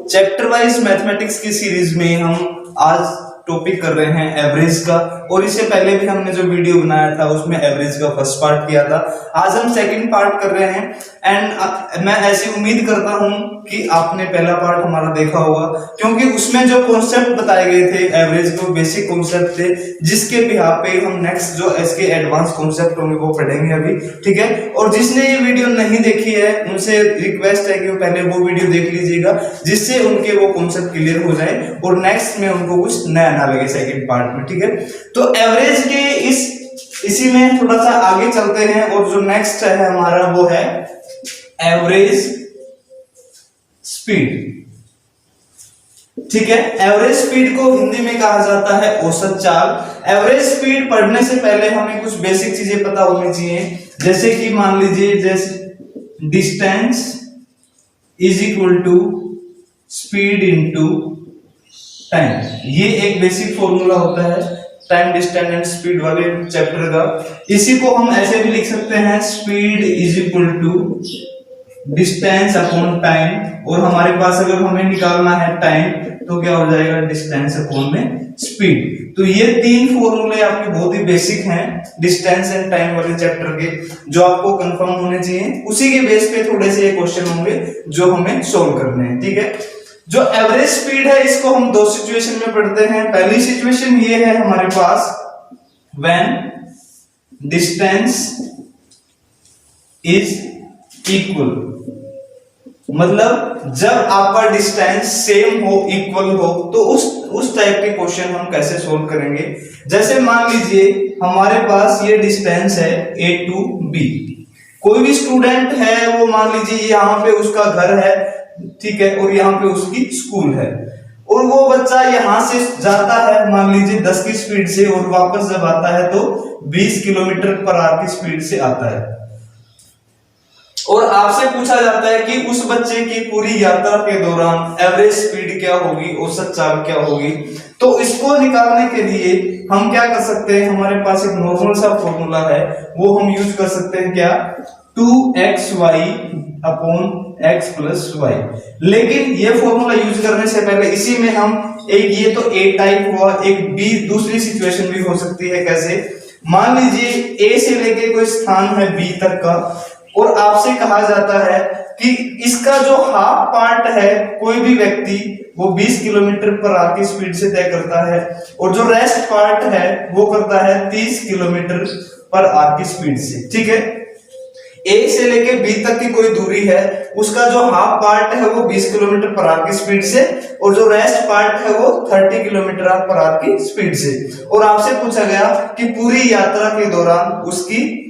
Chapter wise mathematics की series में हम आज टॉपिक कर रहे हैं एवरेज का, और इससे पहले भी हमने जो वीडियो बनाया था उसमें एवरेज का फर्स्ट पार्ट किया था। आज हम सेकंड पार्ट कर रहे हैं एंड मैं ऐसी उम्मीद करता हूं कि आपने पहला पार्ट हमारा देखा होगा, क्योंकि उसमें जो कॉन्सेप्ट बताए गए थे एवरेज को बेसिक कॉन्सेप्ट थे, जिसके बिहाफ पे हम नेक्स्ट जो इसके एडवांस कॉन्सेप्ट होंगे वो पढ़ेंगे अभी, ठीक है। और जिसने ये वीडियो नहीं देखी है उनसे रिक्वेस्ट है कि वो पहले वो वीडियो देख लीजिएगा, जिससे उनके वो कॉन्सेप्ट क्लियर हो जाए और नेक्स्ट में उनको कुछ नया ना लगे सेकंड पार्ट में, ठीक है। तो एवरेज के इसी में थोड़ा सा आगे चलते हैं, और जो नेक्स्ट है हमारा वो है एवरेज स्पीड, ठीक है। एवरेज स्पीड को हिंदी में कहा जाता है औसत चाल। एवरेज स्पीड पढ़ने से पहले हमें कुछ बेसिक चीजें पता होनी चाहिए, जैसे कि मान लीजिए जैसे distance is equal to speed into time, ये एक बेसिक फॉर्मूला होता है टाइम डिस्टेंस एंड स्पीड वाले चैप्टर का। इसी को हम ऐसे भी लिख सकते हैं speed is equal to distance upon time, और हमारे पास अगर हमें निकालना है टाइम तो क्या हो जाएगा डिस्टेंस अपॉन में स्पीड। तो ये तीन फॉर्मूले आपके बहुत ही बेसिक हैं डिस्टेंस एंड टाइम वाले चैप्टर के, जो आपको कंफर्म होने चाहिए। उसी के बेस पे थोड़े से क्वेश्चन होंगे जो हमें सोल्व करने हैं, ठीक है। जो एवरेज स्पीड है इसको हम दो सिचुएशन में पढ़ते हैं। पहली सिचुएशन ये है हमारे पास व्हेन डिस्टेंस इज इक्वल, मतलब जब आपका डिस्टेंस सेम हो, इक्वल हो, तो उस टाइप के क्वेश्चन हम कैसे सोल्व करेंगे। जैसे मान लीजिए हमारे पास ये डिस्टेंस है a टू b, कोई भी स्टूडेंट है वो मान लीजिए यहाँ पे उसका घर है, ठीक है, और यहाँ पे उसकी स्कूल है, और वो बच्चा यहाँ से जाता है मान लीजिए 10 की स्पीड से, और वापस जब आता है तो 20 किलोमीटर पर आवर की स्पीड से आता है। और आपसे पूछा जाता है कि उस बच्चे की पूरी यात्रा के दौरान एवरेज स्पीड क्या होगी, औसत चाल क्या होगी। तो इसको निकालने के लिए हम क्या कर सकते हैं, हमारे पास एक नॉर्मल सा फॉर्मूला है, वो हम यूज कर सकते हैं क्या, 2xy upon x plus y। लेकिन ये फॉर्मूला यूज करने से पहले इसी में हम एक, ये तो a टाइप हुआ, एक b दूसरी सिचुएशन भी हो सकती है। कैसे, मान लीजिए a से लेके कोई स्थान है b तक का, और आपसे कहा जाता है कि इसका जो हाफ पार्ट है कोई भी व्यक्ति वो 20 किलोमीटर पर आवर की स्पीड से तय करता है, और जो रेस्ट पार्ट है वो करता है 30 किलोमीटर पर आवर की स्पीड से, ठीक है। A से लेके B तक की कोई दूरी है, उसका जो हाफ पार्ट है वो 20 किलोमीटर पर आवर की स्पीड से, और जो रेस्ट पार्ट है वो 30 किलोमीटर पर आवर की स्पीड से। और आपसे पूछा गया कि पूरी यात्रा के दौरान उसकी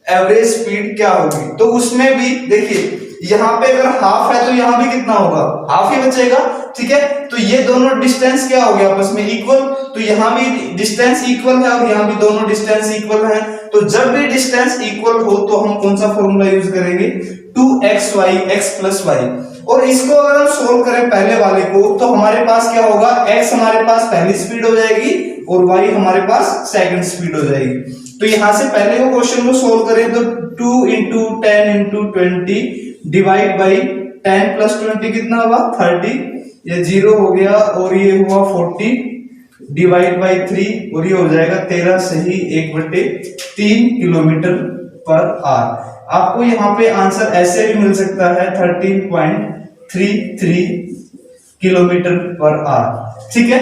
एवरेज स्पीड क्या होगी। तो उसमें भी देखिए यहाँ पे अगर हाफ है तो यहाँ भी कितना होगा, हाफ ही बचेगा, ठीक है। तो ये दोनों डिस्टेंस क्या हो गया आपस में इक्वल, तो यहाँ भी डिस्टेंस इक्वल है और यहाँ भी दोनों डिस्टेंस इक्वल है। तो जब भी डिस्टेंस इक्वल हो तो हम कौन सा फॉर्मूला यूज करेंगे, 2xy x प्लस y। और इसको अगर हम सोल्व करें पहले वाले को, तो हमारे पास क्या होगा, x हमारे पास पहली स्पीड हो जाएगी और y हमारे पास सेकंड स्पीड हो जाएगी। तो यहां से पहले वो क्वेश्चन को सोल्व करें तो 2 into 10 into 20 divide by 10 plus 20 कितना हुआ 30, ये 0 हो गया, और ये हुआ 40 डिवाइड बाई 3, और ये हो जाएगा 13 सही 1/3 किलोमीटर पर आवर। आपको यहाँ पे आंसर ऐसे भी मिल सकता है 13.33 किलोमीटर पर आवर, ठीक है।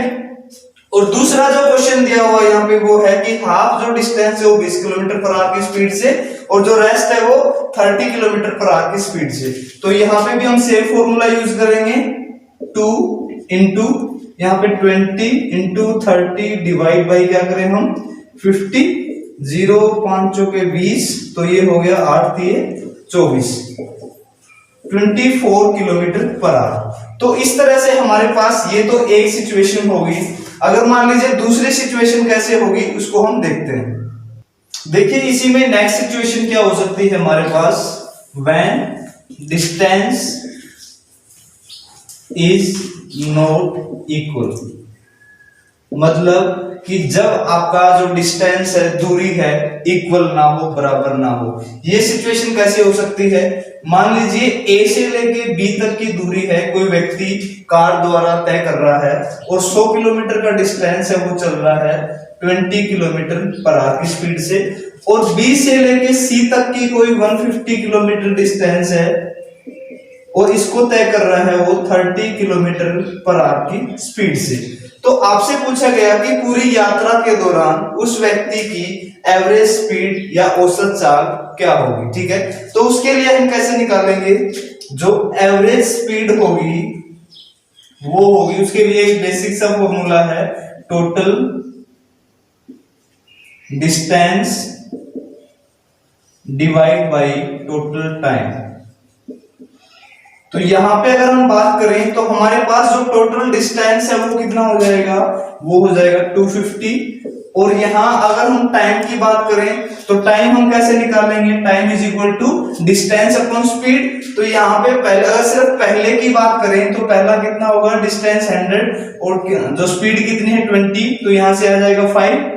और दूसरा जो क्वेश्चन दिया हुआ यहाँ पे वो है कि हाफ जो डिस्टेंस है वो 20 किलोमीटर पर आवर की स्पीड से, और जो रेस्ट है वो 30 किलोमीटर पर आवर की स्पीड से। तो यहाँ पे भी हम सेम फॉर्मूला यूज करेंगे, 2 इंटू यहाँ पे 20 इंटू 30 डिवाइड बाई क्या करें हम 50, 0 5 चौके 20, तो ये हो गया 8 24, 24 किलोमीटर पर आवर। तो इस तरह से हमारे पास ये तो एक सिचुएशन होगी। अगर मान लीजिए दूसरी सिचुएशन कैसे होगी उसको हम देखते हैं। देखिए इसी में नेक्स्ट सिचुएशन क्या हो सकती है हमारे पास, when distance is not equal. मतलब कि जब आपका जो डिस्टेंस है, दूरी है, इक्वल ना हो, बराबर ना हो। ये सिचुएशन कैसे हो सकती है? मान लीजिए ए से लेके बी तक की दूरी है, कोई व्यक्ति कार द्वारा तय कर रहा है और 100 किलोमीटर का डिस्टेंस है, वो चल रहा है 20 किलोमीटर पर आवर की स्पीड से, और बी से लेके सी तक की कोई 150 किलोमीटर डिस्टेंस है और इसको तय कर रहा है वो 30 किलोमीटर पर आवर की स्पीड से। तो आपसे पूछा गया कि पूरी यात्रा के दौरान उस व्यक्ति की एवरेज स्पीड या औसत चाल क्या होगी, ठीक है। तो उसके लिए हम कैसे निकालेंगे? जो एवरेज स्पीड होगी वो होगी, उसके लिए एक बेसिक सा फॉर्मूला है, total distance divide by total time. तो यहां पे अगर हम बात करें तो हमारे पास जो टोटल डिस्टेंस है वो कितना हो जाएगा? वो हो जाएगा 250। और यहां अगर हम टाइम की बात करें तो टाइम हम कैसे निकालेंगे? Time is equal to distance upon speed. तो यहां पे पहले अगर सिर्फ पहले की बात करें तो पहला कितना होगा? डिस्टेंस 100 और जो स्पीड कितनी है 20, तो यहां से आ जाएगा 5,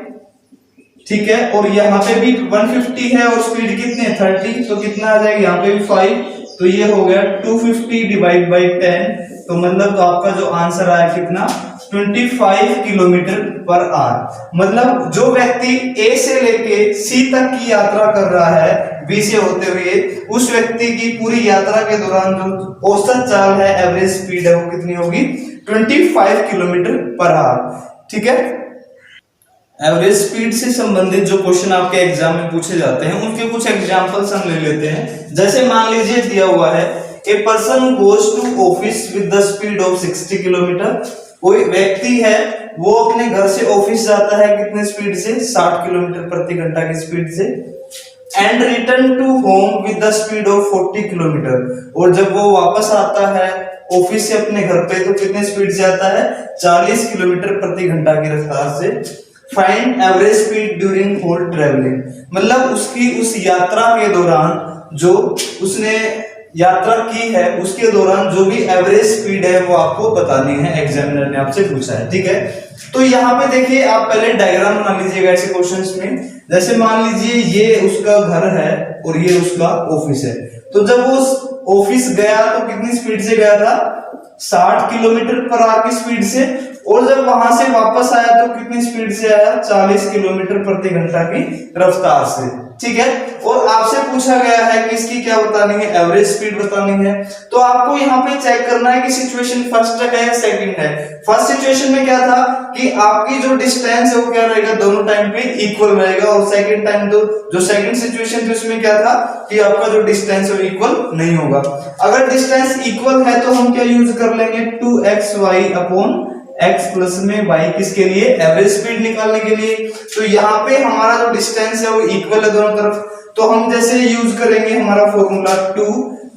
ठीक है। और यहाँ पे भी 150 है और स्पीड कितनी है 30, तो कितना आ जाएगा? यहाँ पे भी 5, तो ये हो गया 250 डिवाइड बाई 10। तो मतलब तो आपका जो आंसर आया कितना? 25 किलोमीटर पर आवर। मतलब जो व्यक्ति ए से लेके सी तक की यात्रा कर रहा है बी से होते हुए, उस व्यक्ति की पूरी यात्रा के दौरान जो औसत चाल है, एवरेज स्पीड है, वो कितनी होगी? 25 किलोमीटर पर आवर, ठीक है। एवरेज स्पीड से संबंधित जो क्वेश्चन आपके एग्जाम में पूछे जाते हैं उनके कुछ एग्जांपल्स हम ले लेते हैं। जैसे मान लीजिए दिया हुआ है a person goes to office with the speed of 60 kilometre. कोई व्यक्ति है वो अपने घर से ऑफिस जाता है कितने स्पीड से? 60 किलोमीटर प्रति घंटा की स्पीड से। And return to home with the speed of 40 kilometre. और जब वो वापस आता है ऑफिस से अपने घर पे तो कितने स्पीड से आता है? 40 किलोमीटर प्रति घंटा की रफ्तार से। Find average speed during whole travelling. मतलब उसकी उस यात्रा के दौरान जो उसने यात्रा की है उसके दौरान जो भी एवरेज स्पीड है वो आपको बतानी है, एग्जामिनर ने आपसे पूछा है, ठीक है। तो यहाँ पे देखिए आप पहले डायग्राम बना लीजिएगा ऐसे क्वेश्चंस में। जैसे मान लीजिए ये उसका घर है और ये उसका ऑफिस है। तो जब वो ऑफिस गया तो कितनी स्पीड से गया था? 60 किलोमीटर पर आवर की स्पीड से। और जब वहां से वापस आया तो कितनी स्पीड से आया? 40 किलोमीटर प्रति घंटा की रफ्तार से, ठीक है। और आपसे पूछा गया है कि इसकी क्या बतानी है? एवरेज स्पीड बतानी है। तो आपको यहाँ पे चेक करना है कि सिचुएशन फर्स्ट है या सेकंड है। फर्स्ट सिचुएशन में क्या था कि आपकी जो डिस्टेंस है वो क्या रहेगा? दोनों टाइम पे इक्वल रहेगा। और सेकंड टाइम तो जो सेकंड सिचुएशन थी उसमें क्या था कि आपका जो डिस्टेंस है वो इक्वल नहीं होगा। अगर डिस्टेंस इक्वल है तो हम क्या यूज कर लेंगे? 2xy अपॉन x प्लस में y, किसके लिए? एवरेज स्पीड निकालने के लिए। तो यहाँ पे हमारा जो डिस्टेंस है वो इक्वल है दोनों तरफ, तो हम जैसे यूज करेंगे हमारा फॉर्मूला 2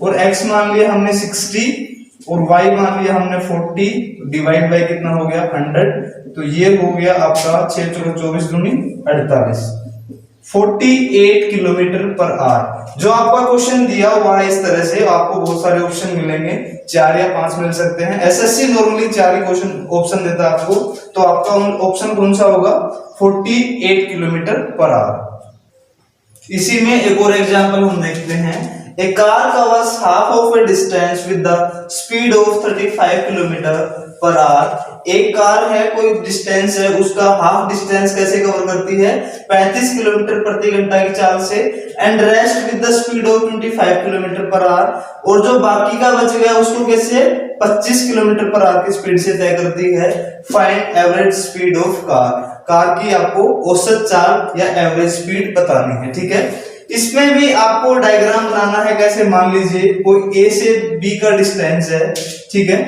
और x मान लिया हमने 60 और y मान लिया हमने 40, डिवाइड बाय कितना हो गया? 100। तो ये हो गया आपका 6 4 24 दूनी 48, 48 किलोमीटर पर आवर। जो आपका क्वेश्चन दिया हुआ है इस तरह से, आपको बहुत सारे ऑप्शन मिलेंगे, 4 या 5 मिल सकते हैं। एसएससी नॉर्मली 4 ही क्वेश्चन ऑप्शन देता है आपको, तो आपका ऑप्शन कौन सा होगा? 48 किलोमीटर पर आवर। इसी में एक और एग्जांपल हम देखते हैं। A car covers half of a distance with the speed of 35 kilometre per hour. एक कार है, कोई डिस्टेंस है, उसका हाफ डिस्टेंस कैसे कवर करती है? 35 किलोमीटर प्रति घंटा की चाल से। And rest with the speed of 25 kilometre per hour. और जो बाकी का बच गया उसको कैसे? 25 किलोमीटर पर आवर की स्पीड से तय करती है। Find average speed of car. Car की आपको औसत चाल या एवरेज स्पीड बतानी है, ठीक है। इसमें भी आपको डायग्राम बनाना है। कैसे? मान लीजिए कोई ए से बी का डिस्टेंस है, ठीक है,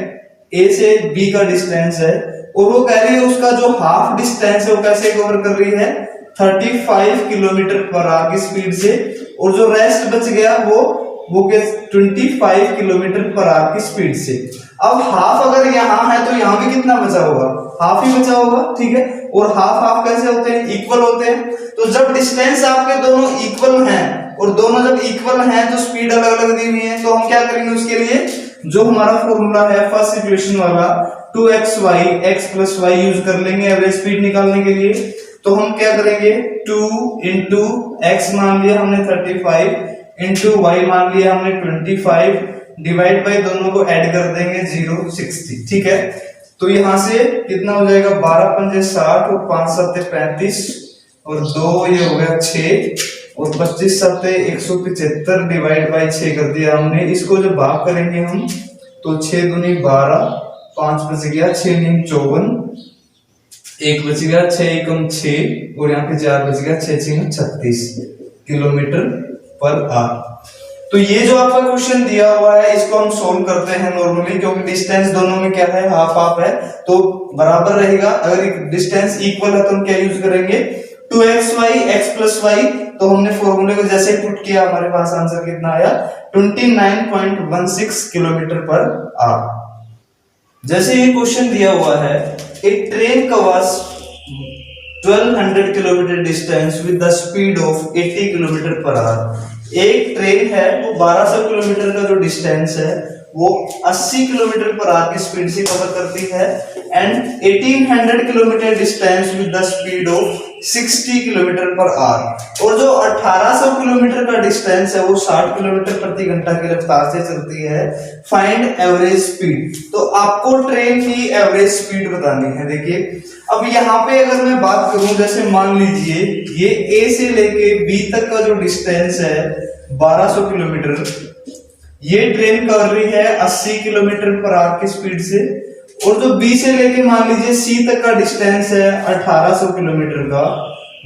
ए से बी का डिस्टेंस है और वो कह रही है उसका जो हाफ डिस्टेंस है वो कैसे कवर कर रही है? 35 किलोमीटर पर आवर की स्पीड से। और जो रेस्ट बच गया वो 25 किलोमीटर पर आवर की स्पीड से। अब हाफ अगर यहाँ है तो यहाँ भी कितना बचा होगा? हाफ ही बचा होगा, ठीक है। और हाफ हाफ कैसे होते हैं? इक्वल होते हैं। तो जब डिस्टेंस आपके दोनों इक्वल हैं और दोनों जब इक्वल हैं तो स्पीड अलग अलग दी हुई है, तो हम क्या करेंगे उसके लिए? जो हमारा फॉर्मूला है फर्स्ट सिचुएशन वाला, 2xy x plus Y use कर लेंगे एवरेज स्पीड निकालने के लिए। तो हम क्या करेंगे, 2 इंटू एक्स मान लिया हमने 35 इंटू वाई मान लिया हमने 25 डिवाइड बाई दोनों को ऐड कर देंगे 0 60। ठीक है, तो यहां से कितना हो जाएगा 12 पंजे 60 और 5 सत्ते 35 और 2 ये हो गया 6 और 25 सत्ते 175 डिवाइड बाई 6 कर दिया हमने। इसको जब भाग करेंगे हम तो 6 दूनी 12, 5 बच गया, 6 नीम 54, 1 बच गया, 6 एकम 6 और यहाँ पे 4 बच गया, 6 6 36 किलोमीटर पर आवर। तो ये जो आपका क्वेश्चन दिया हुआ है इसको हम सोल्व करते हैं नॉर्मली, क्योंकि डिस्टेंस दोनों में क्या है, हाफ हाफ है तो बराबर रहेगा। अगर डिस्टेंस इक्वल है तो हम क्या यूज करेंगे, 2xy x प्लस वाई। तो हमने फॉर्मूले को जैसे पुट किया हमारे पास आंसर कितना आया 29.16 किलोमीटर पर आवर। जैसे ये क्वेश्चन दिया हुआ है, एक train covers 1200 kilometre distance with the speed of 80 kilometre per hour. एक ट्रेन है वो 1200 किलोमीटर का जो डिस्टेंस है वो 80 किलोमीटर पर आवर की स्पीड से कवर करती है and 1800 kilometre distance with the speed of 60 kilometre per hour. और जो 1800 किलोमीटर का डिस्टेंस है वो 60 किलोमीटर प्रति घंटा की रफ्तार से चलती है। Find average speed. तो आपको ट्रेन की एवरेज स्पीड बतानी है। देखिए अब यहाँ पे अगर मैं बात करूं, जैसे मान लीजिए ये ए से लेके बी तक का जो डिस्टेंस है 1200 किलोमीटर, ये ट्रेन कर रही है 80 किलोमीटर पर आवर की स्पीड से, और जो बी से लेके मान लीजिए सी तक का डिस्टेंस है 1800 किलोमीटर का,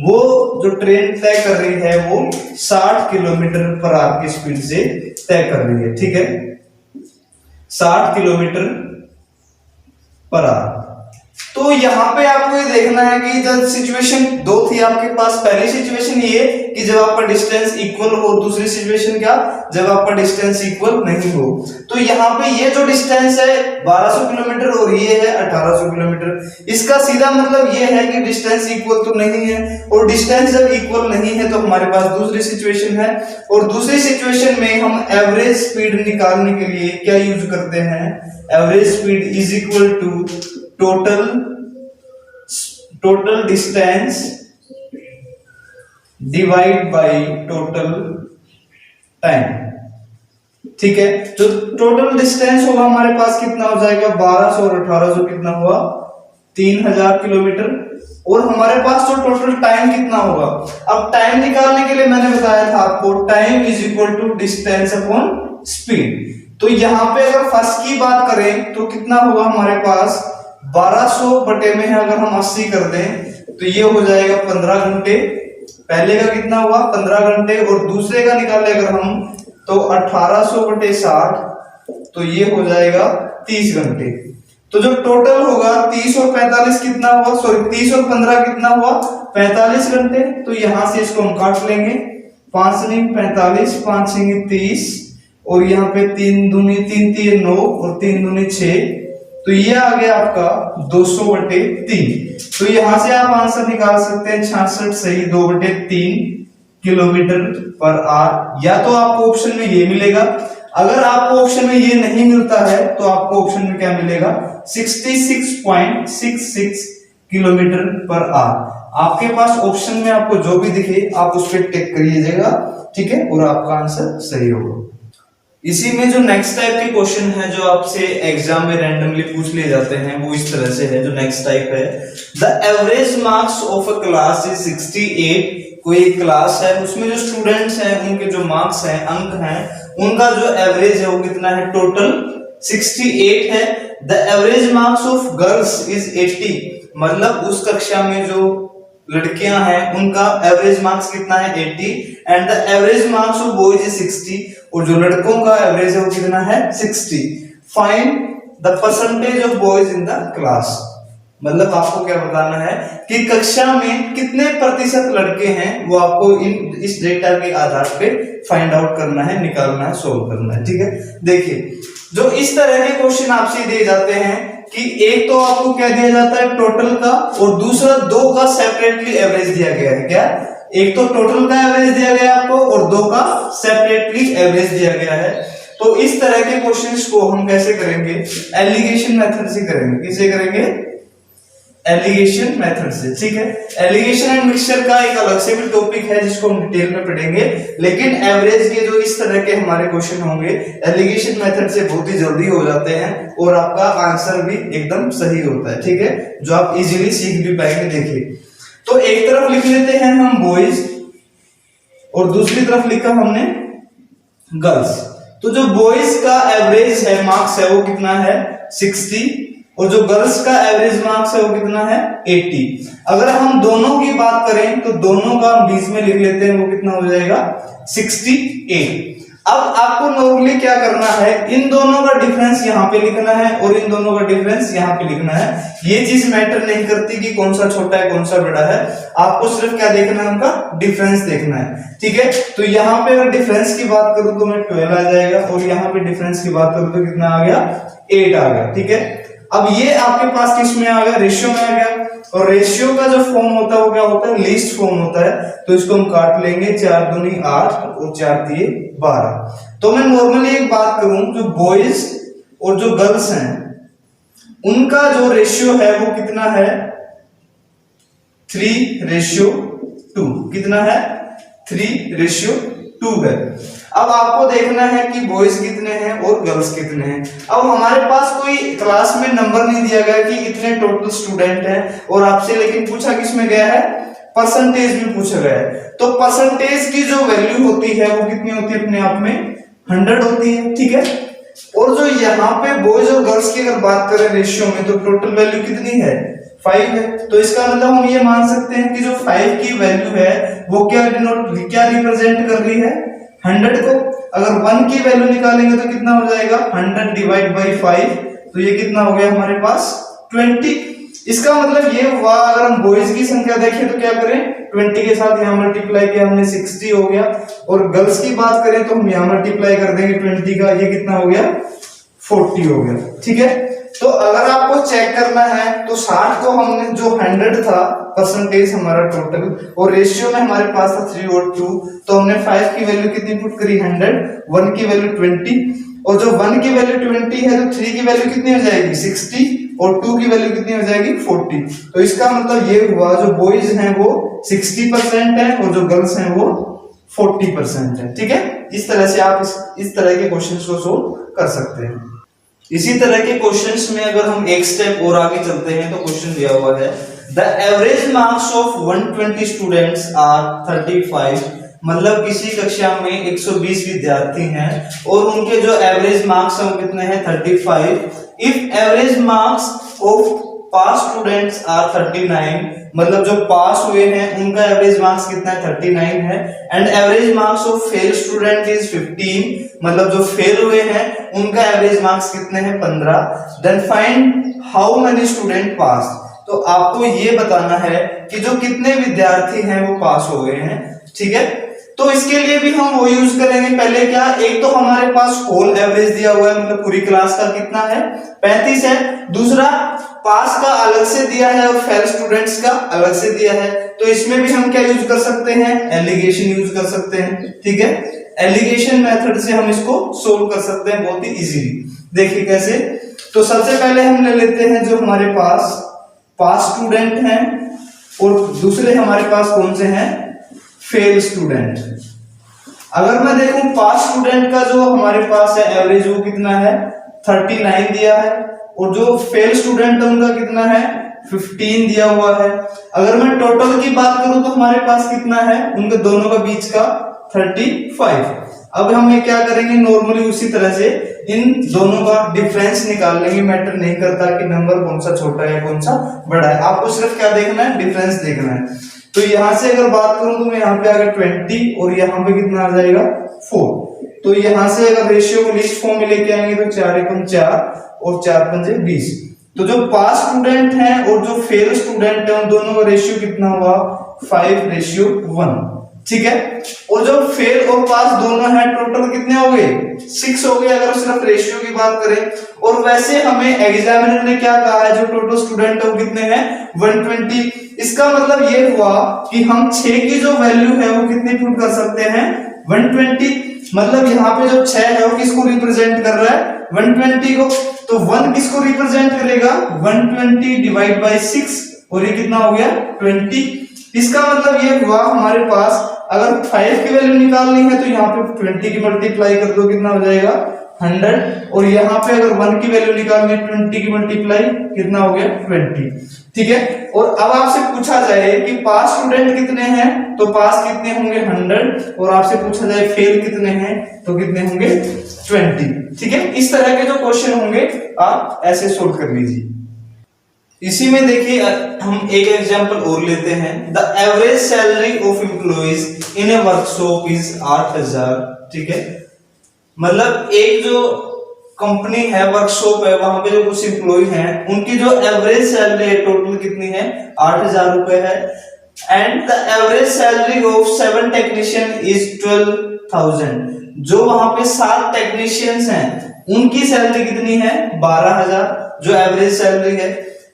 वो जो ट्रेन तय कर रही है वो 60 किलोमीटर पर आवर की स्पीड से तय कर रही है। ठीक है, 60 किलोमीटर पर आवर। तो यहाँ पे आपको ये देखना है कि जब सिचुएशन दो थी आपके पास, पहली सिचुएशन ये कि जब आपका डिस्टेंस इक्वल हो, दूसरी सिचुएशन क्या, जब आपका डिस्टेंस इक्वल नहीं हो। तो यहाँ पे ये जो डिस्टेंस है 1200 किलोमीटर और ये है 1800 किलोमीटर, इसका सीधा मतलब ये है कि डिस्टेंस इक्वल तो नहीं है, और डिस्टेंस जब इक्वल नहीं है तो हमारे पास दूसरी सिचुएशन है, और दूसरी सिचुएशन में हम एवरेज स्पीड निकालने के लिए क्या यूज करते हैं, average speed is equal to total distance divide by total time. ठीक है, तो टोटल डिस्टेंस होगा हमारे पास कितना हो जाएगा 1200 और 1800 कितना हुआ 3000 किलोमीटर, और हमारे पास तो टोटल टाइम कितना होगा। अब टाइम निकालने के लिए मैंने बताया था आपको time is equal to distance upon speed. तो यहां पे अगर फर्स्ट की बात करें तो कितना होगा हमारे पास 1200 बटे में है, अगर हम 80 कर दें तो ये हो जाएगा 15 घंटे। पहले का कितना हुआ 15 घंटे, और दूसरे का निकाले अगर हम तो 1800 बटे 60 तो ये हो जाएगा 30 घंटे। तो जो टोटल होगा 30 और 45 कितना हुआ, सॉरी 30 और 15 कितना हुआ 45 घंटे। तो यहां से इसको हम काट लेंगे, 5 नहीं 45, 5 6 30, और यहाँ पे 3 दूनी 3 3 9 और 3 दूनी 6, तो ये आ गया आपका 200 बटे 3। तो यहां से आप आंसर निकाल सकते हैं 66 सही 2 बटे 3 किलोमीटर पर आवर। या तो आपको ऑप्शन में ये मिलेगा, अगर आपको ऑप्शन में ये नहीं मिलता है तो आपको ऑप्शन में क्या मिलेगा 66.66 किलोमीटर पर आवर। आपके पास ऑप्शन में आपको जो भी दिखे आप उस पर टिक करिएगा, ठीक है, और आपका आंसर सही होगा। इसी में जो नेक्स्ट टाइप के क्वेश्चन है जो आपसे एग्जाम में रैंडमली पूछ लिए जाते हैं वो इस तरह से है। जो नेक्स्ट टाइप है, the average marks of a class is 68। कोई क्लास है उसमें जो स्टूडेंट्स हैं उनके जो मार्क्स हैं, अंक हैं, उनका जो एवरेज है वो कितना है, टोटल 68 है। The average marks of girls is 80, मतलब उस कक्षा में जो लड़कियां हैं उनका एवरेज मार्क्स कितना है 80, and the average marks of boys is 60, और जो लड़कों का एवरेज है वो कितना है 60। Find the percentage of boys in the class, मतलब आपको क्या बताना है कि कक्षा में कितने प्रतिशत लड़के हैं, वो आपको इस डेटा के आधार पे फाइंड आउट करना है, निकालना है, सोल्व करना है। ठीक है, देखिए जो इस तरह के क्वेश्चन आपसे दिए जाते हैं कि एक तो आपको क्या दिया जाता है टोटल का, और दूसरा दो का सेपरेटली एवरेज दिया गया है। क्या, एक तो टोटल का एवरेज दिया गया आपको और दो का सेपरेटली एवरेज दिया गया है। तो इस तरह के क्वेश्चंस को हम कैसे करेंगे, एलिगेशन मेथड से करेंगे। किसे करेंगे, एलिगेशन मेथड से, ठीक है। एलिगेशन एंड मिक्सचर का एक अलग से भी टॉपिक है जिसको हम डिटेल में पढ़ेंगे, लेकिन एवरेज के जो इस तरह के हमारे क्वेश्चन होंगे एलिगेशन मेथड से बहुत ही जल्दी हो जाते हैं और आपका आंसर भी एकदम सही होता है, ठीक है, जो आप इजीली सीख भी पाएंगे। देखिए, तो एक तरफ लिख लेते हैं हम बॉयज और दूसरी तरफ लिखा हमने गर्ल्स। तो जो बॉयज का एवरेज है मार्क्स है वो कितना है 60 और जो गर्ल्स का एवरेज मार्क्स है वो कितना है 80। अगर हम दोनों की बात करें तो दोनों का बीच में लिख लेते हैं, वो कितना हो जाएगा 68। अब आपको नॉर्मली क्या करना है, इन दोनों का डिफरेंस यहाँ पे लिखना है और इन दोनों का डिफरेंस यहाँ पे लिखना है। ये चीज मैटर नहीं करती कि कौन सा छोटा है कौन सा बड़ा है, आपको सिर्फ क्या देखना है, उनका डिफरेंस देखना है, ठीक है। तो यहाँ पे अगर डिफरेंस की बात करूं तो मैं 12 आ जाएगा और यहाँ पे डिफरेंस की बात करूं तो कितना आ गया 8 आ गया, ठीक है। अब ये आपके पास किस में आ गया, रेशियो में आ गया, और रेशियो का जो फॉर्म होता है वो क्या होता है, लीस्ट फॉर्म होता है। तो इसको हम काट लेंगे, 4 दूनी 8 और 4 दिए 12। तो मैं नॉर्मली एक बात करूं, जो बॉयज और जो गर्ल्स हैं उनका जो रेशियो है वो कितना है 3:2। कितना है 3:2 है। अब आपको देखना है कि बॉयज कितने हैं और गर्ल्स कितने हैं। अब हमारे पास कोई क्लास में नंबर नहीं दिया गया कि इतने टोटल स्टूडेंट हैं और आपसे, लेकिन पूछा किस में गया है, परसेंटेज में पूछा गया है। तो परसेंटेज की जो वैल्यू होती है वो कितनी होती है, अपने आप में 100 होती है, ठीक है। और जो यहाँ पे बॉयज और गर्ल्स की अगर बात करें रेशियो में तो टोटल वैल्यू कितनी है 5 है। तो इसका मतलब हम ये मान सकते हैं कि जो 5 की वैल्यू है वो क्या रिप्रेजेंट कर रही है 100 को। अगर 1 की वैल्यू निकालेंगे तो कितना हो जाएगा 100 डिवाइड बाई 5, तो ये कितना हो गया हमारे पास 20। इसका मतलब ये हुआ, अगर हम बॉयज की संख्या देखें तो क्या करें 20 के साथ यहाँ मल्टीप्लाई किया हमने 60 हो गया, और गर्ल्स की बात करें तो हम यहाँ मल्टीप्लाई कर देंगे 20 का, ये कितना हो गया 40 हो गया, ठीक है। तो अगर आपको चेक करना है तो 60 को हमने जो 100 था परसेंटेज हमारा टोटल, और रेशियो में हमारे पास था 3 और 2, तो हमने 5 की वैल्यू कितनी पुट करी 100, 1 की वैल्यू 20, और जो 1 की वैल्यू 20 है तो 3 की वैल्यू कितनी हो जाएगी 60 और 2 की वैल्यू कितनी हो जाएगी 40। तो इसका मतलब ये हुआ जो बॉयज हैं वो 60% है और जो गर्ल्स हैं वो 40% है, ठीक है। इस तरह से आप इस तरह के क्वेश्चंस को सोल्व कर सकते हैं। इसी तरह के क्वेश्चंस में अगर हम एक स्टेप और आगे चलते हैं तो क्वेश्चन दिया हुआ है the average marks of 120 students are 35। मतलब किसी कक्षा में 120 विद्यार्थी हैं और उनके जो एवरेज मार्क्स हैं वो कितने हैं 35। If average marks of pass students are 39, मतलब जो पास हुए हैं उनका एवरेज मार्क्स कितना है 39 है, and average marks of fail student is 15, मतलब जो फेल हुए हैं उनका एवरेज मार्क्स कितने हैं 15। Then find how many student pass. तो आपको ये बताना है कि जो कितने विद्यार्थी हैं वो पास हो गए हैं, ठीक है। तो इसके लिए भी हम वो यूज करेंगे, पहले क्या, एक तो हमारे पास होल एवरेज दिया हुआ है, मतलब पूरी क्लास का कितना है 35 है, दूसरा पास का अलग से दिया है और फेल स्टूडेंट्स का अलग से दिया है। तो इसमें भी हम क्या यूज कर सकते हैं, एलिगेशन यूज कर सकते हैं, ठीक है। एलिगेशन मेथड से हम इसको सोल्व कर सकते हैं बहुत ही इजीली। देखिए कैसे, तो सबसे पहले हम ले लेते हैं जो हमारे पास स्टूडेंट हैं और दूसरे हमारे पास कौन से हैं फेल स्टूडेंट। अगर मैं देखूं पास स्टूडेंट का जो हमारे पास है एवरेज वो कितना है 39 दिया है, और जो फेल स्टूडेंट है उनका कितना है 15 दिया हुआ है। अगर मैं टोटल की बात करूं तो हमारे पास कितना है उनके दोनों का बीच का 35। अब हम ये क्या करेंगे, नॉर्मली उसी तरह से इन दोनों का डिफरेंस निकाल लेंगे। मैटर नहीं करता कि नंबर कौन सा छोटा है कौन सा बड़ा है, आपको सिर्फ क्या देखना है, डिफरेंस देखना है। तो यहां से अगर बात करूं तो मैं यहाँ पे आ गया 20 और यहाँ पे कितना आ जाएगा 4। तो यहां से अगर रेशियो को लिस्ट फॉर्म में लेके आएंगे तो 4 एकम 4 और 4 पंजे 20। तो जो पास स्टूडेंट हैं और जो फेल स्टूडेंट है उन दोनों का रेशियो कितना हुआ 5:1, ठीक है। और जो फेल और पास दोनों हैं टोटल कितने हो गए 6 हो गए अगर सिर्फ रेशियो की बात करें। और वैसे हमें एग्जामिनर ने क्या कहा है, जो टोटल स्टूडेंट है वो कितने हैं 120। इसका मतलब ये हुआ कि हम 6 की जो वैल्यू है वो कितनी पुट कर सकते हैं 120। मतलब यहाँ पे जो 6 है वो किसको रिप्रेजेंट कर रहा है, 120 को। तो 1 किसको रिप्रेजेंट करेगा, 120 डिवाइड बाय 6, और ये कितना हो गया 20। इसका मतलब ये हुआ हमारे पास अगर 5 की वैल्यू निकालनी है तो यहाँ पे 20 की मल्टीप्लाई कर दो, कितना हो जाएगा 100, और यहाँ पे अगर 1 की वैल्यू निकालनी है 20 की मल्टीप्लाई कितना हो गया 20, ठीक है। और अब आपसे पूछा जाए कि पास स्टूडेंट कितने हैं, तो पास कितने होंगे 100, और आपसे पूछा जाए फेल कितने हैं तो कितने होंगे 20, ठीक है। इस तरह के जो क्वेश्चन होंगे आप ऐसे सोल्व कर लीजिए। इसी में देखिए हम एक एग्जांपल और लेते हैं। The average salary of employees in A workshop is 8000, ठीक है। मतलब एक जो कंपनी है, वर्कशॉप है, वहां पे जो कुछ एम्प्लॉय हैं उनकी जो एवरेज सैलरी है टोटल कितनी है 8000 रुपए है। And the average salary of 7 technician is 12000, जो वहां पे 7 टेक्नीशियंस हैं उनकी सैलरी कितनी है 12000, जो एवरेज सैलरी है।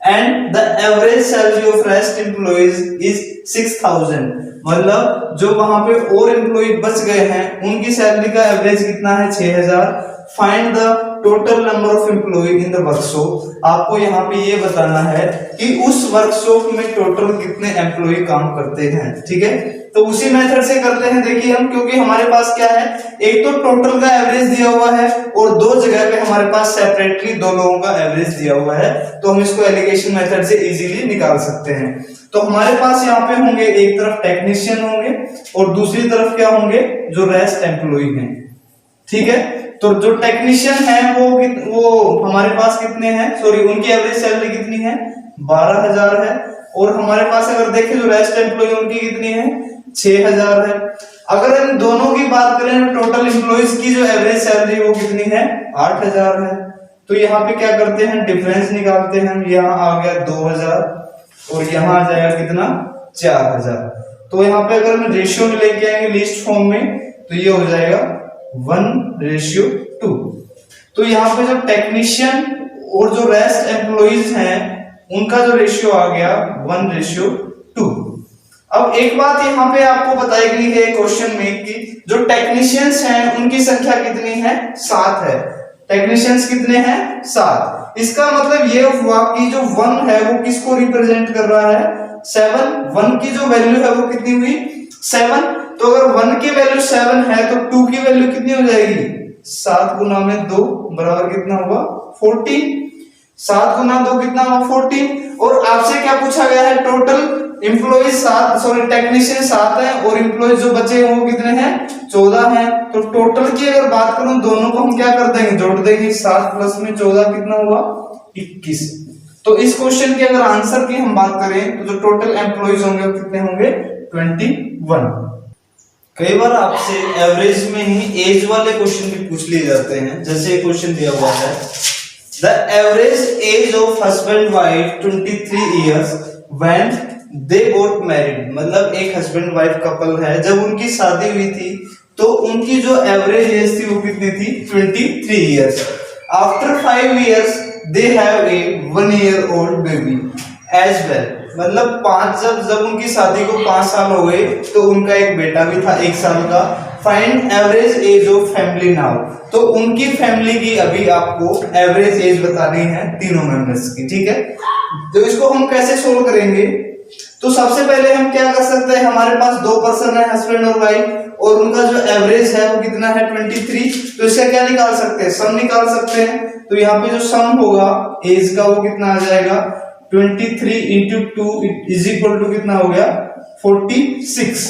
And the average salary of rest employees is 6000, मतलब जो वहां पे और एम्प्लॉय बच गए हैं उनकी सैलरी का एवरेज कितना है 6000। Find the total number of employ in the workshop, आपको यहाँ पे ये बताना है कि उस वर्कशॉप में टोटल कितने एम्प्लॉय काम करते हैं, ठीक है। तो उसी मेथड से करते हैं, देखिए हम, क्योंकि हमारे पास क्या है, एक तो टोटल का एवरेज दिया हुआ है और दो जगह पे हमारे पास सेपरेटली दो लोगों का एवरेज दिया हुआ है, तो हम इसको एलिगेशन मेथड से इजीली निकाल सकते हैं। तो हमारे पास यहाँ पे होंगे एक तरफ टेक्नीशियन होंगे और दूसरी तरफ क्या होंगे जो रेस्ट एम्प्लॉय हैं, ठीक है। तो जो टेक्नीशियन है वो हमारे पास कितने हैं, सॉरी उनकी एवरेज सैलरी कितनी है 12000 है, और हमारे पास अगर देखें जो रेस्ट एम्प्लॉय उनकी कितनी है 6000 है। अगर इन दोनों की बात करें तो टोटल एम्प्लॉइज की जो एवरेज सैलरी वो कितनी है 8000 है। तो यहाँ पे क्या करते हैं, डिफरेंस निकालते हैं, यहाँ आ गया 2000 और यहाँ आ जाएगा कितना 4000। तो यहाँ पे अगर हम रेशियो में लेके आएंगे लिस्ट फॉर्म में तो ये हो जाएगा 1:2। तो यहाँ पे जो टेक्नीशियन और जो रेस्ट एम्प्लॉइज हैं उनका जो रेशियो आ गया 1:2। अब एक बात यहाँ पे आपको बताई गई है क्वेश्चन में कि जो टेक्नीशियंस हैं उनकी संख्या कितनी है 7 है। टेक्नीशियंस कितने हैं 7। इसका मतलब ये हुआ कि जो 1 है वो किसको रिप्रेजेंट कर रहा है 7। 1 की जो वैल्यू है वो कितनी हुई 7। तो अगर 1 की वैल्यू 7 है तो 2 की वैल्यू कितनी हो जाएगी 7 गुना में 2 बराबर कितना हुआ 14। 7 गुना 2 कितना हुआ 14। और आपसे क्या पूछा गया है, टोटल एम्प्लॉइज 7, सॉरी टेक्नीशियन 7 है और एम्प्लॉइज जो बचे हैं वो कितने हैं 14 हैं। तो टोटल की अगर बात करूं दोनों को हम क्या कर देंगे, जोड़ देंगे। 7 प्लस में 14 कितना हुआ 21। तो इस क्वेश्चन के अगर आंसर की हम बात करें तो जो टोटल एम्प्लॉइज होंगे वो कितने होंगे 21। कई बार आपसे एवरेज में ही एज वाले क्वेश्चन भी पूछ लिए जाते हैं। जैसे क्वेश्चन दिया हुआ है, the average age of husband wife 23 years when they got married. मतलब एक हस्बैंड वाइफ कपल है, जब उनकी शादी हुई थी तो उनकी जो एवरेज एज थी वो कितनी थी 23 years. After 5 years they have a 1 year old baby as well. मतलब जब उनकी शादी को 5 साल हो गए तो उनका एक बेटा भी था 1 साल का। Find average age of family now. तो उनकी फैमिली की अभी आपको एवरेज एज बतानी है तीनों मेंबर्स की, ठीक है। तो इसको हम कैसे सोल्व करेंगे, तो सबसे पहले हम क्या कर सकते हैं, हमारे पास 2 पर्सन है हस्बैंड और वाइफ और उनका जो एवरेज है वो कितना है 23। तो इसका क्या निकाल सकते हैं, सम निकाल सकते हैं। तो यहाँ पे जो सम होगा एज का वो कितना आ जाएगा 23 into 2 इज इक्वल टू कितना हो गया 46,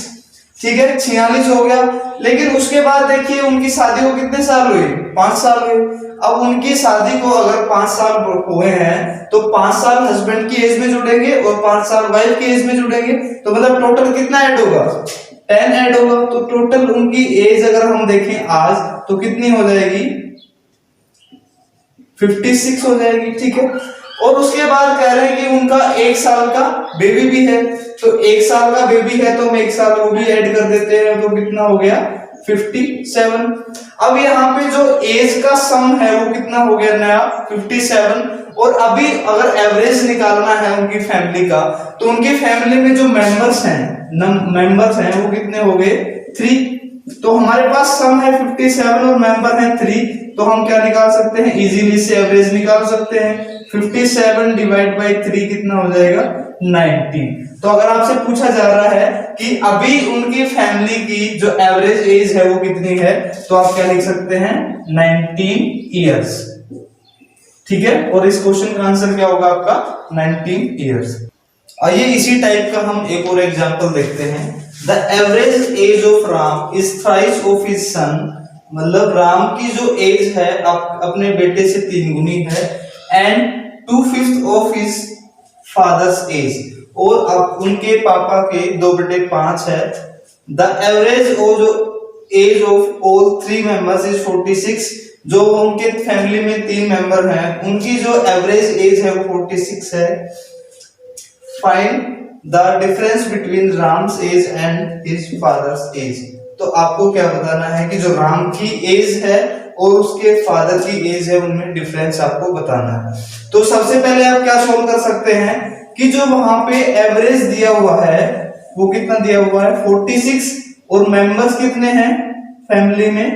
ठीक है 46 हो गया। लेकिन उसके बाद देखिए उनकी शादी को कितने साल हुए 5 साल हुए। अब उनकी शादी को अगर 5 साल हुए हैं तो 5 साल हस्बैंड की एज में जुड़ेंगे और 5 साल वाइफ की एज में जुड़ेंगे। तो मतलब टोटल कितना ऐड होगा 10 ऐड होगा। तो टोटल उनकी एज अगर हम देखें आज तो कितनी हो जाएगी 56 हो जाएगी, ठीक है। और उसके बाद कह रहे हैं कि उनका 1 साल का बेबी भी है। तो 1 साल का बेबी है तो हम 1 साल वो भी ऐड कर देते हैं तो कितना हो गया 57। अब यहाँ पे जो एज का सम है वो कितना हो गया नया 57। और अभी अगर एवरेज निकालना है उनकी फैमिली का तो उनकी फैमिली में जो मेंबर्स हैं वो कितने हो गए 3, तो हमारे पास सम है 57 और मेंबर है 3, तो हम क्या निकाल सकते हैं, इजीली से एवरेज निकाल सकते हैं। 57 डिवाइड बाई 3 कितना हो जाएगा, 19। तो अगर आपसे पूछा जा रहा है कि अभी उनकी फैमिली की जो एवरेज एज है वो कितनी है, तो आप क्या लिख सकते हैं, 19 ईयर्स। ठीक है, और इस क्वेश्चन का आंसर क्या होगा आपका, 19 ईयर्स। आइए इसी टाइप का हम एक और एग्जांपल देखते हैं। The average age of Ram is thrice of his son, मतलब राम की जो एज है अपने बेटे से 3 गुनी है, and 2/5 of his father's as, और अब उनके पापा के 2/5 है। The average age of all 3 members is 46, जो उनके फैमिली में 3 मेंबर हैं उनकी जो एवरेज एज है वो 46 है। Find the difference between Ram's age and his father's age. तो आपको क्या बताना है कि जो राम की एज है और उसके फादर की एज है उनमें डिफरेंस आपको बताना है। तो सबसे पहले आप क्या सोल्व कर सकते हैं कि जो वहां पे एवरेज दिया हुआ है वो कितना दिया हुआ है, 46, और मेंबर्स कितने हैं फैमिली में,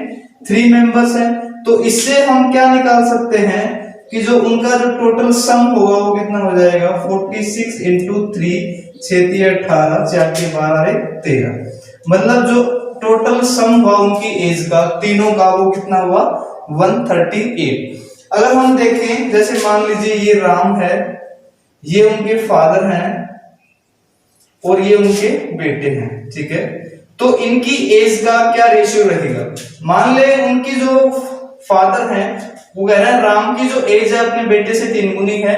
3 मेंबर्स हैं। तो इससे हम क्या निकाल सकते हैं कि जो उनका जो टोटल सम होगा वो कितना हो जाएगा, 46 इंटू 3, 6 18, 4 के 12 13, मतलब जो टोटल सम हुआ उनकी एज का तीनों का वो कितना हुआ, 138। अगर हम देखें, जैसे मान लीजिए ये राम है, ये उनके फादर हैं और ये उनके बेटे हैं, ठीक है। तो इनकी एज का क्या रेशियो रहेगा, मान ले उनकी जो फादर हैं वो कह रहे हैं राम की जो एज है अपने बेटे से 3 गुनी है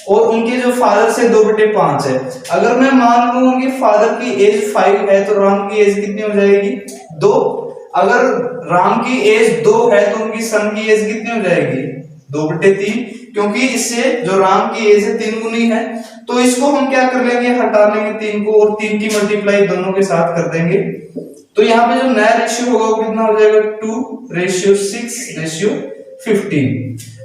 और उनके जो फादर से 2/5 है। अगर मैं मान लूं उनके फादर की एज 5 है तो राम की एज कितनी हो जाएगी, 2। अगर राम की एज 2 है तो उनकी सन की एज कितनी हो जाएगी, 2/3, क्योंकि इससे जो राम की एज है 3 गुनी है। तो इसको हम क्या कर लेंगे, हटा लेंगे 3 को और 3 की मल्टीप्लाई दोनों के साथ कर देंगे। तो यहाँ पे जो नया रेशियो होगा वो कितना हो जाएगा, 2:6:15।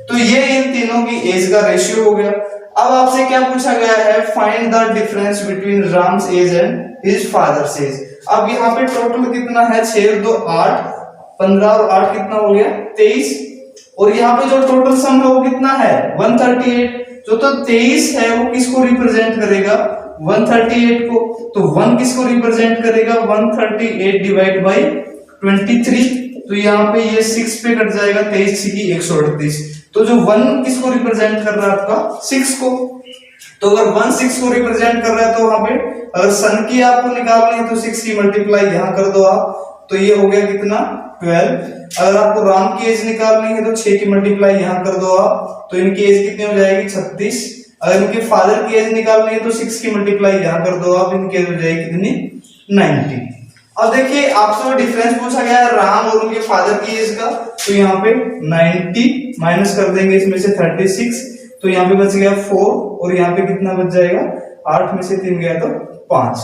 तो ये इन तीनों की एज का रेशियो हो गया। अब आपसे क्या पूछा गया है, find the difference between Ram's age and his father's age. अब यहाँ पे टोटल कितना है, 6 और 2 8, 15 और 8 कितना हो गया, 23, और यहाँ पे जो टोटल सम है वो कितना है, 138। जो तो 23 है वो किसको रिप्रेजेंट करेगा, 138 को। तो 1 किसको रिप्रेजेंट करेगा, 138 डिवाइड बाई 23। तो यहाँ पे ये 6 पे कट जाएगा, 23 की 138। तो जो 1 किसको रिप्रेजेंट कर रहा है आपका, 6 को। तो अगर 1 6 को रिप्रेजेंट कर रहा है तो वहां पे अगर सन की आपको निकालनी है तो 6 की मल्टीप्लाई यहां कर दो आप, तो ये हो गया कितना, 12। अगर आपको राम की एज निकालनी है तो 6 की मल्टीप्लाई यहां कर दो आप, तो इनकी एज कितनी हो जाएगी, 36। अगर इनके फादर की एज निकालनी है तो 6 की मल्टीप्लाई यहां कर दो आप, इनकी एज हो जाएगी कितनी, 90। अब देखिए आपसे डिफरेंस पूछा गया है राम और उनके फादर की एज का, तो यहाँ पे 90 माइनस कर देंगे इसमें से 36, तो यहाँ पे बच गया 4, और यहाँ पे कितना बच जाएगा, 8 में से 3 गया तो 5।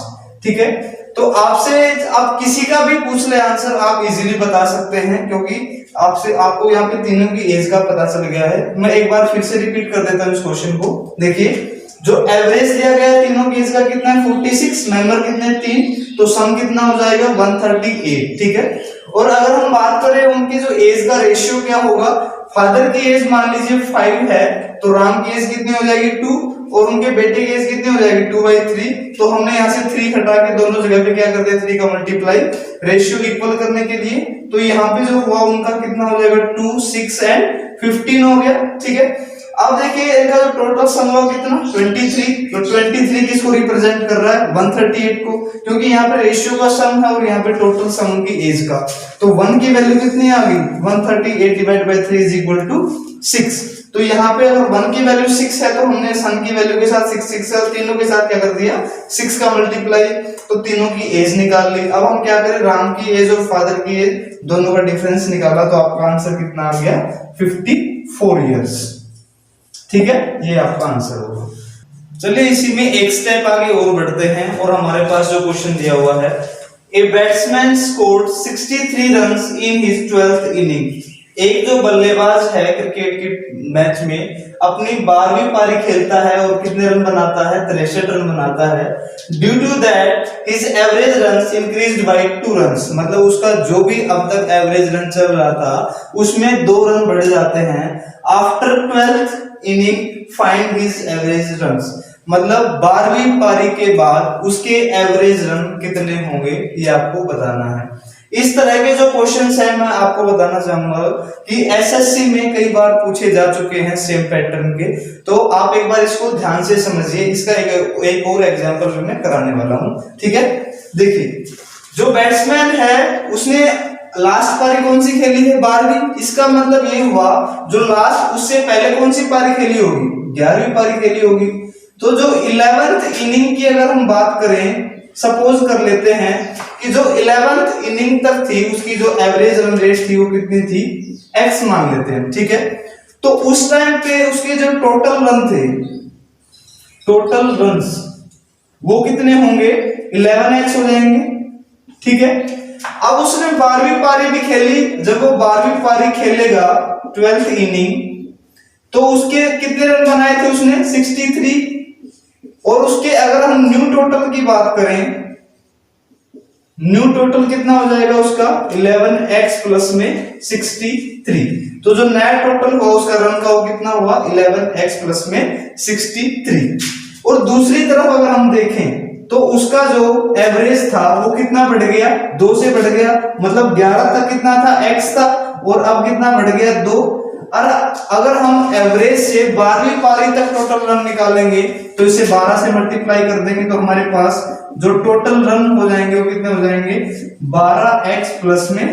ठीक है, तो आपसे आप किसी का भी पूछ ले आंसर आप इजीली बता सकते हैं, क्योंकि आपको यहाँ पे तीनों की एज का पता चल गया है। मैं एक बार फिर से रिपीट कर देता हूँ इस क्वेश्चन को। देखिए जो एवरेज दिया गया है तीनों की एज का कितना है, 46, मेंबर कितने 3, तो सम कितना हो जाएगा 138। ठीक है, और अगर हम बात करें उनकी जो एज का रेशियो क्या होगा, फादर की एज मान लीजिए 5 है तो राम की एज कितनी हो जाएगी 2, और उनके बेटे की एज कितनी हो जाएगी 2/3। तो हमने यहाँ से 3 हटा के दोनों जगह पे क्या कर दिया, 3 का मल्टीप्लाई रेशियो इक्वल करने के लिए। तो यहाँ पे जो हुआ उनका कितना हो जाएगा 2, 6 एंड 15 हो गया। ठीक है, अब देखिए इनका जो टोटल सम हुआ कितना 23। तो 23 किसको रिप्रेजेंट कर रहा है, 138 को, क्योंकि यहाँ पे रेशियो का सम है और यहाँ पे टोटल सम उनकी एज का। तो 1 की वैल्यू कितनी आ गई, 138 divide by 3 is equal to 6। तो यहाँ पे अगर 1 की वैल्यू 6 है तो हमने सन की वैल्यू के साथ 6 है और तीनों के साथ क्या कर दिया 6 का मल्टीप्लाई, तो तीनों की एज निकाल ली। अब हम क्या करें, राम की एज और फादर की एज दोनों का डिफरेंस निकाला, तो आपका आंसर कितना आ गया 54 इयर्स। ठीक है, ये आपका आंसर होगा। चलिए इसी में एक स्टेप आगे और बढ़ते हैं और हमारे पास जो क्वेश्चन दिया हुआ है, a batsman scored 63 runs in his 12th inning एक जो बल्लेबाज है क्रिकेट के मैच में अपनी 12वीं पारी खेलता है और कितने रन बनाता है, 63 रन बनाता है। Due to that his average runs increased by 2 runs, मतलब उसका जो भी अब तक एवरेज रन चल रहा था उसमें 2 रन बढ़ जाते हैं। After 12th inning find his average runs, मतलब 12वीं पारी के बाद उसके एवरेज रन कितने होंगे ये आपको बताना है। इस तरह के जो क्वेश्चंस हैं मैं आपको बताना चाहूंगा कि एसएससी में कई बार पूछे जा चुके हैं सेम पैटर्न के, तो आप एक बार इसको ध्यान से समझिए। इसका एक और एग्जांपल मैं कराने वाला हूं, ठीक है। देखिए, जो बैट्समैन है उसने लास्ट पारी कौन सी खेली है, 12वीं। इसका मतलब ये हुआ जो लास्ट उससे पहले कौन सी पारी खेली होगी, 11वीं पारी खेली होगी। तो जो 11th इनिंग की अगर हम बात करें, सपोज कर लेते हैं कि जो 11th इनिंग तक थी उसकी जो एवरेज रन रेट थी वो कितनी थी, x मान लेते हैं, ठीक है। तो उस टाइम पे उसके जो टोटल रन थे, टोटल रन्स वो कितने होंगे, 11x हो जाएंगे, ठीक है। अब उसने 12वीं पारी भी खेली, जब वो 12वीं पारी खेलेगा 12th इनिंग, तो उसके कितने रन बनाए थे उसने, 63। और उसके अगर हम न्यू टोटल की बात करें, न्यू टोटल कितना हो जाएगा उसका, 11x प्लस में 63। तो जो नया टोटल हुआ उसका रन का वो कितना हुआ, 11x प्लस में 63। और दूसरी तरफ अगर हम देखें तो उसका जो एवरेज था वो कितना बढ़ गया, 2 से बढ़ गया, मतलब 11 तक कितना था, x था, और अब कितना बढ़ गया, 2। और अगर हम एवरेज से 12वीं पारी तक टोटल रन निकालेंगे तो इसे 12 से मल्टीप्लाई कर देंगे तो हमारे पास जो टोटल रन हो जाएंगे वो कितने हो जाएंगे, 12x प्लस में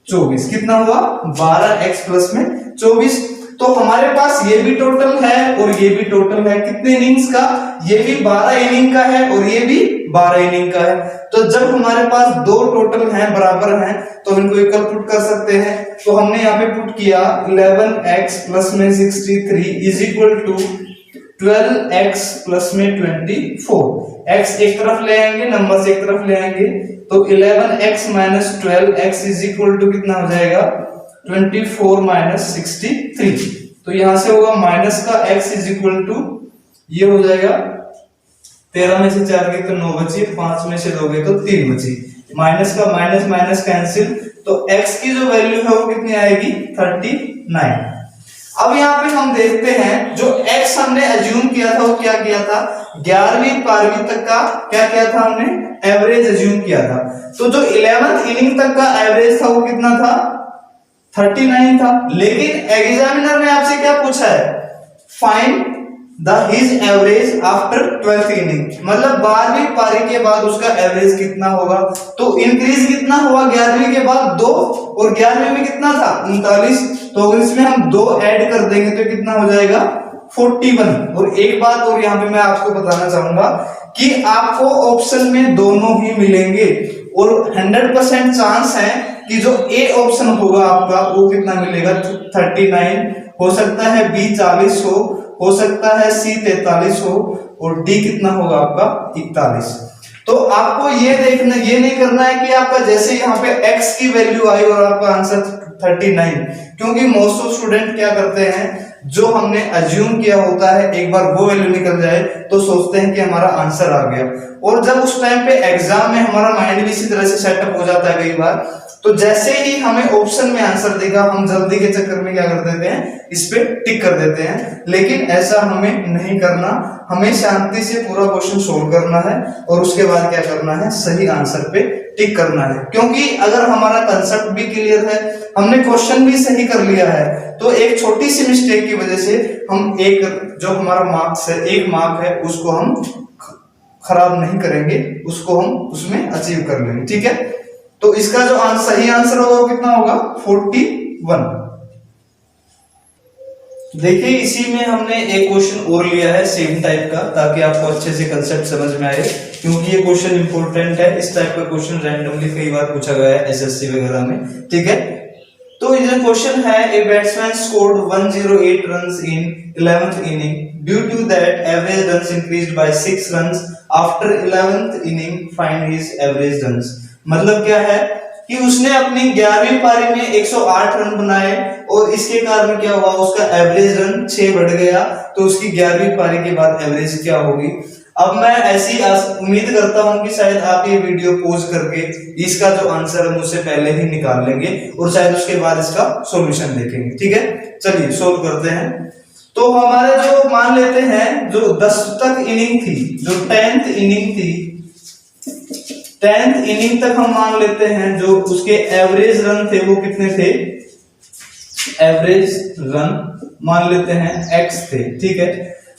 24। कितना हुआ, 12x प्लस में 24। तो हमारे पास ये भी टोटल है और ये भी टोटल है, कितने इनिंग्स का, ये भी 12 इनिंग का है और ये भी 12 इनिंग का है। तो जब हमारे पास दो टोटल हैं, बराबर हैं, तो इनको इक्वल पुट कर सकते हैं। तो हमने यहाँ पे पुट किया 11x प्लस में 63 is equal to 12x plus में 24। x एक तरफ ले आएंगे, नंबर्स एक तरफ ले आएंगे, तो 11x minus 12x is equal to कितना हो जाएगा, 24 माइनस 63। तो यहां से होगा माइनस का x इज इक्वल टू, ये हो जाएगा 13 में से 4 गए तो 9 बची, 5 में से 2 गए तो 3 बची, माइनस का माइनस माइनस कैंसिल, तो x की जो वैल्यू है वो कितनी आएगी, 39। अब यहाँ पे हम देखते हैं जो x हमने अज्यूम किया था वो क्या किया था, 11वीं 12वीं तक का क्या किया था हमने, एवरेज अज्यूम किया था। तो जो 11th इनिंग तक का एवरेज था वो कितना था, 39 था। लेकिन एग्जामिनर ने आपसे क्या पूछा है, find the his average after 12th inning, मतलब 12वीं पारी के बाद उसका एवरेज कितना होगा। तो इंक्रीज कितना हुआ 11वीं के बाद 2, और 11वीं में कितना था 39, तो इसमें हम 2 ऐड कर देंगे तो कितना हो जाएगा 41। और एक बात और यहाँ पे मैं आपको बताना चाहूंगा कि आपको ऑप्शन में दोनों ही मिलेंगे और 100% चांस है कि जो ए ऑप्शन होगा आपका वो कितना मिलेगा, 39 हो सकता है, बी 40 हो सकता है, सी 43 हो, और डी कितना होगा आपका 41। तो आपको ये देखना, ये नहीं करना है कि आपका जैसे यहाँ पे x की वैल्यू आई और आपका आंसर 39, क्योंकि मोस्ट ऑफ स्टूडेंट क्या करते हैं, जो हमने अज्यूम किया होता है एक बार वो वैल्यू निकल जाए तो सोचते हैं कि हमारा आंसर आ गया, और जब उस टाइम पे एग्जाम में हमारा माइंड भी इसी तरह से सेटअप हो जाता है कई बार, तो जैसे ही हमें ऑप्शन में आंसर देगा हम जल्दी के चक्कर में क्या कर देते हैं, इस पे टिक कर देते हैं। लेकिन ऐसा हमें नहीं करना, हमें शांति से पूरा क्वेश्चन सोल्व करना है और उसके बाद क्या करना है, सही आंसर पे टिक करना है। क्योंकि अगर हमारा कंसेप्ट भी क्लियर है, हमने क्वेश्चन भी सही कर लिया है, तो एक छोटी सी मिस्टेक की वजह से हम एक जो हमारा मार्क्स है, 1 मार्क है, उसको हम खराब नहीं करेंगे, उसको हम उसमें अचीव कर लेंगे, ठीक है। तो इसका जो सही आंसर होगा वो कितना होगा, 41। देखिए इसी में हमने एक क्वेश्चन और लिया है सेम टाइप का, ताकि आपको अच्छे से कंसेप्ट समझ में आए, क्योंकि ये क्वेश्चन इंपॉर्टेंट है। इस टाइप का क्वेश्चन रैंडमली कई बार पूछा गया है एसएससी वगैरह में, ठीक है। तो ये क्वेश्चन है, a batsman scored 108 runs in 11th inning due to that average runs increased by 6 runs after 11th inning, find his average runs. मतलब क्या है कि उसने अपनी 11वीं पारी में 108 रन बनाए और इसके कारण क्या हुआ, उसका एवरेज रन 6 बढ़ गया, तो उसकी 11वीं पारी के बाद एवरेज क्या होगी। अब मैं ऐसी उम्मीद करता हूं कि शायद आप ये वीडियो पॉज करके इसका जो आंसर है मुझसे पहले ही निकाल लेंगे और शायद उसके बाद इसका सॉल्यूशन देखेंगे। ठीक है, चलिए सोल्व करते हैं। तो हमारे जो मान लेते हैं जो 10 तक इनिंग थी, जो 10th इनिंग थी, 10th इनिंग तक हम मान लेते हैं जो उसके एवरेज रन थे वो कितने थे, एवरेज रन मान लेते हैं x थे। ठीक है,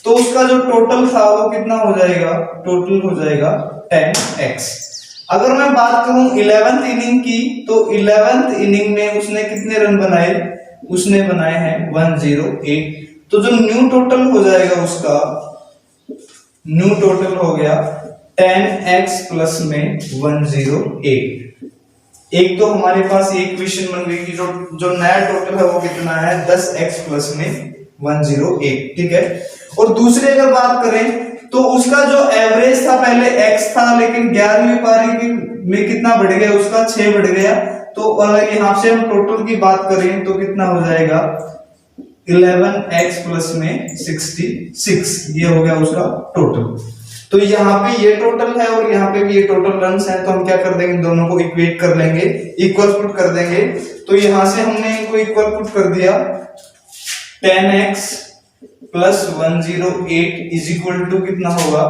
तो उसका जो टोटल था वो कितना हो जाएगा, टोटल हो जाएगा 10x। अगर मैं बात करूं 11th इनिंग की, तो 11th इनिंग में उसने कितने रन बनाए, उसने बनाए हैं 108। तो जो न्यू टोटल हो जाएगा उसका, न्यू टोटल हो गया 10x प्लस में 108। एक तो हमारे पास ये इक्वेशन बन गई कि जो नया टोटल है वो कितना है, 10x प्लस में 108। ठीक है, और दूसरी अगर बात करें तो उसका जो एवरेज था पहले x था, लेकिन 11वीं पारी में कितना बढ़ गया, उसका 6 बढ़ गया। तो अगर यहां से हम टोटल की बात करें तो कितना हो जाएगा, 11x प्लस में 66, ये हो गया उसका टोटल। तो यहाँ पे ये टोटल है और यहाँ पे भी ये टोटल रन्स हैं, तो हम क्या कर देंगे, दोनों को इक्वेट कर लेंगे, इक्वल पुट कर देंगे। तो यहां से हमने इनको इक्वल पुट कर दिया, 10x plus 108 is equal to कितना होगा,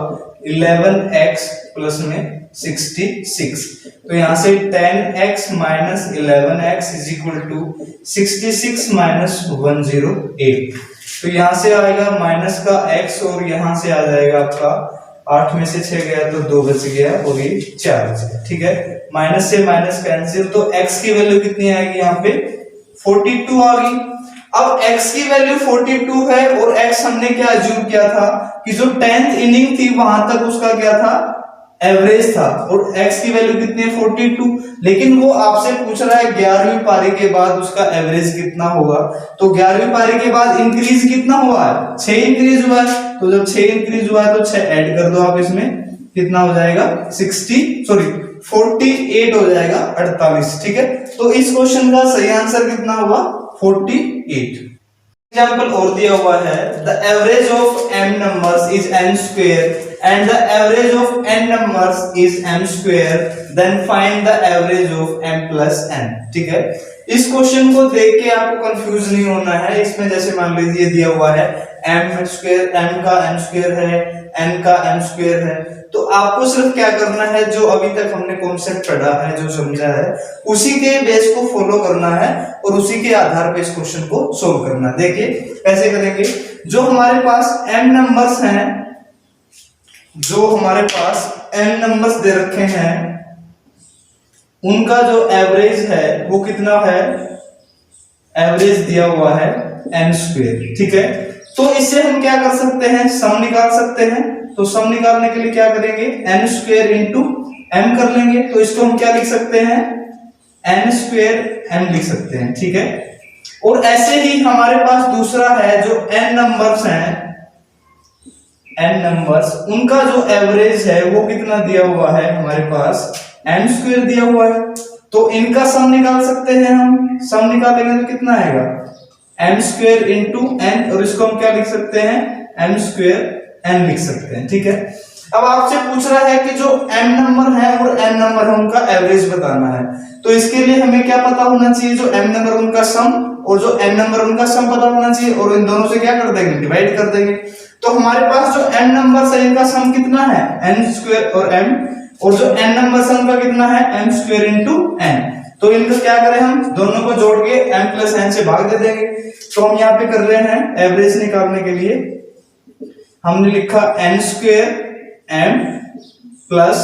11x प्लस में 66। तो यहां से 10x minus 11x is equal to 66 minus 108। तो यहां से आएगा माइनस का x और यहां से आ जाएगा आपका 8 में से 6 गया तो 2 बच गया और ये 4 बच गया। ठीक है, माइनस से माइनस कैंसिल, तो x की वैल्यू कितनी आएगी, यहाँ पे 42 आ गई। अब x की वैल्यू 42 है और x हमने क्या अज्यूम किया था कि जो 10th इनिंग थी वहां तक उसका क्या था, एवरेज था, और x की वैल्यू कितनी है 42। लेकिन वो आपसे पूछ रहा है 11वीं पारी के बाद उसका एवरेज कितना होगा। तो 11वीं पारी के बाद इंक्रीज कितना हुआ है, 6 इंक्रीज हुआ है। तो जब 6 इंक्रीज हुआ है तो 6 ऐड कर दो आप इसमें, कितना हो जाएगा 48 हो जाएगा, 48। ठीक है, तो इस क्वेश्चन का सही आंसर कितना हुआ, 48। एग्जाम्पल और दिया हुआ है, the average of m numbers is n square and the average of n numbers is m square, then find the average of m plus n। ठीक है, इस क्वेश्चन को देख के आपको कंफ्यूज नहीं होना है। इसमें जैसे मान लीजिए दिया हुआ है m स्क्वायर, m का m स्क्वायर है, n का m स्क्वायर है, तो आपको सिर्फ क्या करना है, जो अभी तक हमने कॉन्सेप्ट पढ़ा है, जो समझा है, उसी के बेस को फॉलो करना है और उसी के आधार पे इस क्वेश्चन को सोल्व करना है। देखिए कैसे करेंगे, जो हमारे पास m नंबर्स हैं, जो हमारे पास n नंबर्स दे रखे हैं, उनका जो एवरेज है वो कितना है, एवरेज दिया हुआ है n स्क्वायर। ठीक है, तो इससे हम क्या कर सकते हैं, सम निकाल सकते हैं। तो सम निकालने के लिए क्या करेंगे, n स्क्वायर इंटू m कर लेंगे। तो इसको हम क्या लिख सकते हैं, n स्क्वायर m लिख सकते हैं। ठीक है, और ऐसे ही हमारे पास दूसरा है, जो n नंबर्स हैं, n नंबर्स, उनका जो एवरेज है वो कितना दिया हुआ है, हमारे पास m स्क्वायर दिया हुआ है। तो इनका सम निकाल सकते हैं हम, सम निकालेंगे तो कितना आएगा, m स्क्वायर इंटू n, और इसको हम क्या लिख सकते हैं, m स्क्वायर n लिख सकते हैं। ठीक है, अब आपसे पूछ रहा है कि जो m नंबर है और n नंबर है उनका एवरेज बताना है। तो इसके लिए हमें क्या पता होना चाहिए, जो m नंबर उनका सम और जो n नंबर उनका सम पता होना चाहिए, और इन दोनों से क्या कर देंगे, डिवाइड कर देंगे। तो हमारे पास जो n नंबर है इनका सम कितना है, n स्क्वायर और m, और जो n नंबर सम का कितना है, m स्क्वायर इंटू n। तो इनको क्या करें, हम दोनों को जोड़ के m प्लस n से भाग दे देंगे। तो हम यहाँ पे कर रहे हैं एवरेज निकालने के लिए, हमने लिखा n square m plus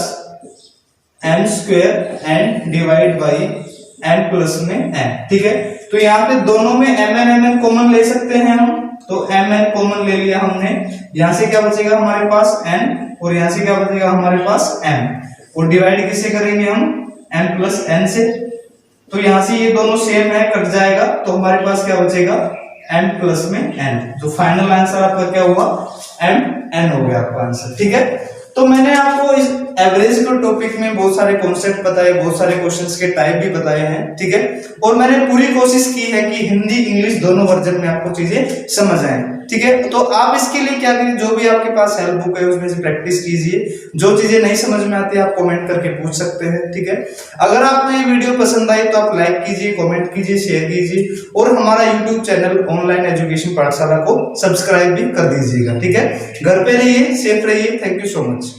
m square n divide by m plus में n। ठीक है, तो यहाँ पे दोनों में mn कॉमन ले सकते हैं हम, तो mn कॉमन ले लिया हमने। यहां से क्या बचेगा हमारे पास n, और यहां से क्या बचेगा हमारे पास m, और डिवाइड किससे करेंगे हम, m प्लस n से। तो यहां से ये दोनों सेम है, कट जाएगा, तो हमारे पास क्या बचेगा, m प्लस में n। जो फाइनल आंसर आपका क्या हुआ, m n हो गया आपका आंसर। ठीक है, तो मैंने आपको इस एवरेज के टॉपिक में बहुत सारे कॉन्सेप्ट बताए, बहुत सारे क्वेश्चंस के टाइप भी बताए हैं, ठीक है। और मैंने पूरी कोशिश की है कि हिंदी इंग्लिश दोनों वर्जन में आपको चीजें समझ आए, ठीक है। तो आप इसके लिए क्या करिए, जो भी आपके पास हेल्प बुक है उसमें से प्रैक्टिस कीजिए। जो चीजें नहीं समझ में आती आप कमेंट करके पूछ सकते हैं, ठीक है। अगर आपको ये वीडियो पसंद आई तो आप लाइक कीजिए, कमेंट कीजिए, शेयर कीजिए और हमारा यूट्यूब चैनल ऑनलाइन एजुकेशन पाठशाला को सब्सक्राइब भी कर दीजिएगा, ठीक है। घर पे रहिए, सेफ रहिए। Thank you so much.